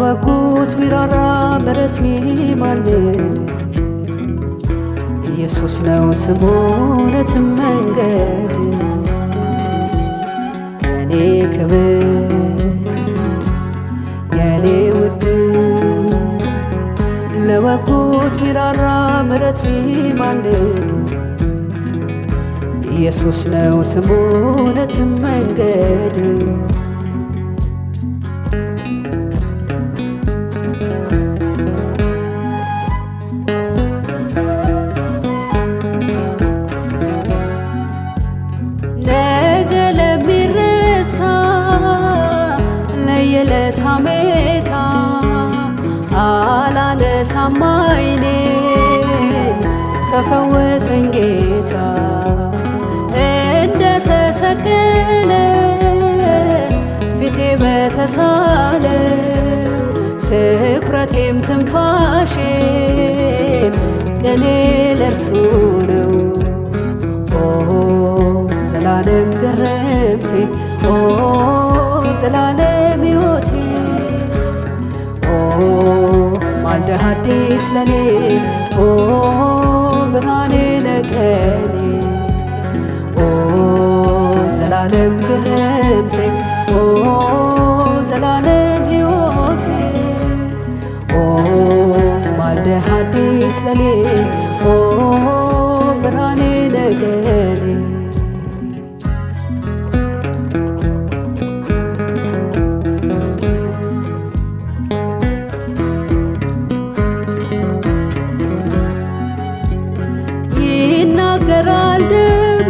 ለወጉት ቢራራ ምሕረት ሚማልድ ኢየሱስ ነው ስሙ እውነትም መንገድ የኔ ክብር የኔ ውድ ለወጉት ቢራራ ምሕረት ሚማልድ ኢየሱስ ነው ስሙ እውነትም መንገድ ነገ ለሚረሳ ለየዕለት ሐሜታ አላነሳም ዓይኔን ከፈወሰኝ ጌታ እንደተሰቀለ ፊቴ በተሳለ ትኩረቴም ትንፋሼም ቅኔ ለእርሱ ነው። ዘላለም ገረምቴ ዘላለም ሕይወቴ ማልደህ አዲስ ለኔ ብርሃኔ ነቀኔ ዘላለም ገረምቴ ዘላለም ሕይወቴ ማልደህ አዲስ ለኔ ብርሃኔ ነቀኔ ይናገራል ደሙ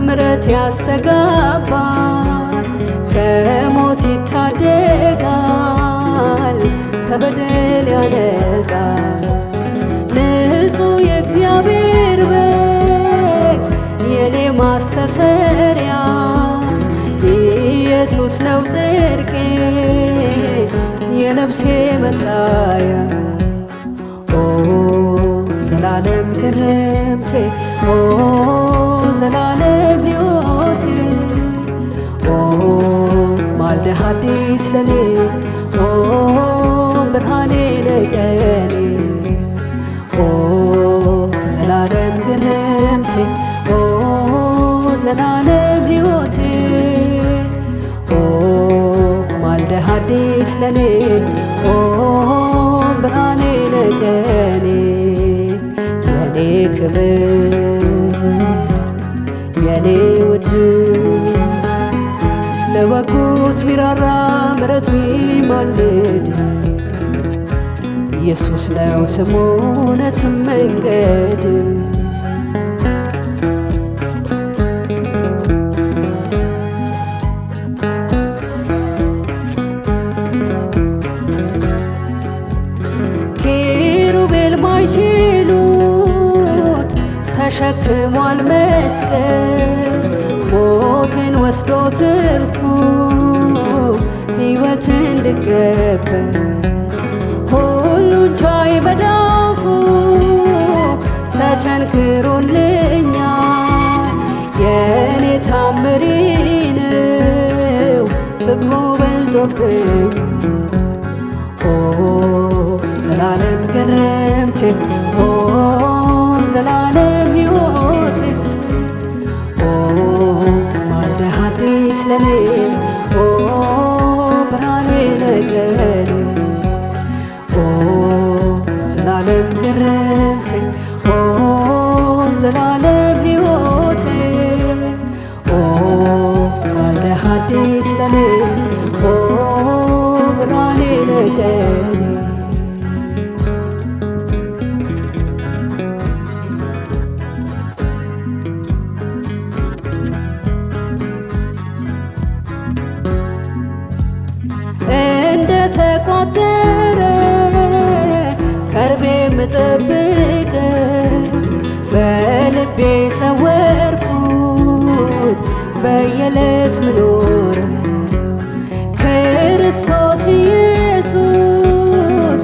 ምሕረት ያስተጋባል ከሞት ይታደጋል ከበደል ያነጻል ንጹሕ የእግዚአብሔር በግ የኔ ማስተሰሪያ ኢየሱስ ነው ጽድቄ የነፍሴ መታያ ዘላለም ግርምቴ ዘላለም ሕይወቴ ማልደህ አዲስ ለኔ ብርሃኔ ነቀኔ ዘላለም ግርምቴ ዘላለም ሕይወቴ ማልደህ አዲስ ለኔ ብርሃኔ ነቀኔ የኔ ክብር የኔ ውድ ለወጉት ቢራራ ምሕረት ሚማልድ ኢየሱስ ነው ስሙ እውነትም መንገድ ኪሩቤል ማይችሉት ተሸክሟል መስቀል ሞቴን ወስዶት እርሱ ሕይወት እንድቀበል ሁሉን ቻይ በዳፉ ተቸንክሮልኛል የኔ ታምሪ ነው ፍቅሩ በልጦብኝ ዘላለም ገረምቴ ዘላለም ሕይወቴ ማልደህ አዲስ ለኔ ብርሃኔ ነቀኔ ዘላለም ገረምቴ ዘላለም ሕይወቴ ማልደህ አዲስ ለኔ ብርሃኔ ነቀኔ እንደተቋጠረ ከርቤ ምጠብቅ በልቤ ሰወርኩት በየዕለት ምኖር ክርስቶስ ኢየሱስ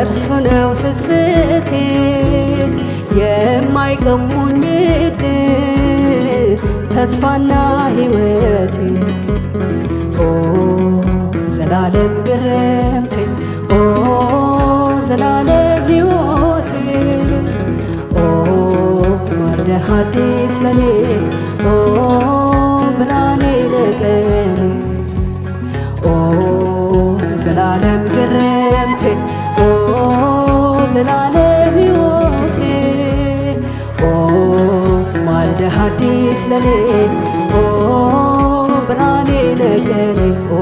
እርሱ ነው ስስቴ የማይቀሙኝ ዕድል ተስፋና ሕይወቴ ዘላለም ግርምቴ ኦ ዘላለም ሕይወቴ ኦ ማልደህ አዲስ ለኔ ኦ ብርሃኔ ለቀኔ ኦ ዘላለም ግርምቴ ኦ ዘላለም ሕይወቴ ኦ ማልደህ አዲስ ለኔ ኦ ብርሃኔ ለቀኔ ኦ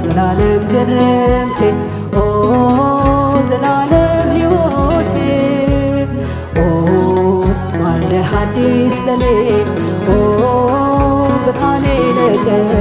ዘላለም ግርምቴ ኦ ዘላለም ሕይወቴ ኦ ማልደህ አዲስ ለኔ ኦ ብርሃኔ ለቀኔ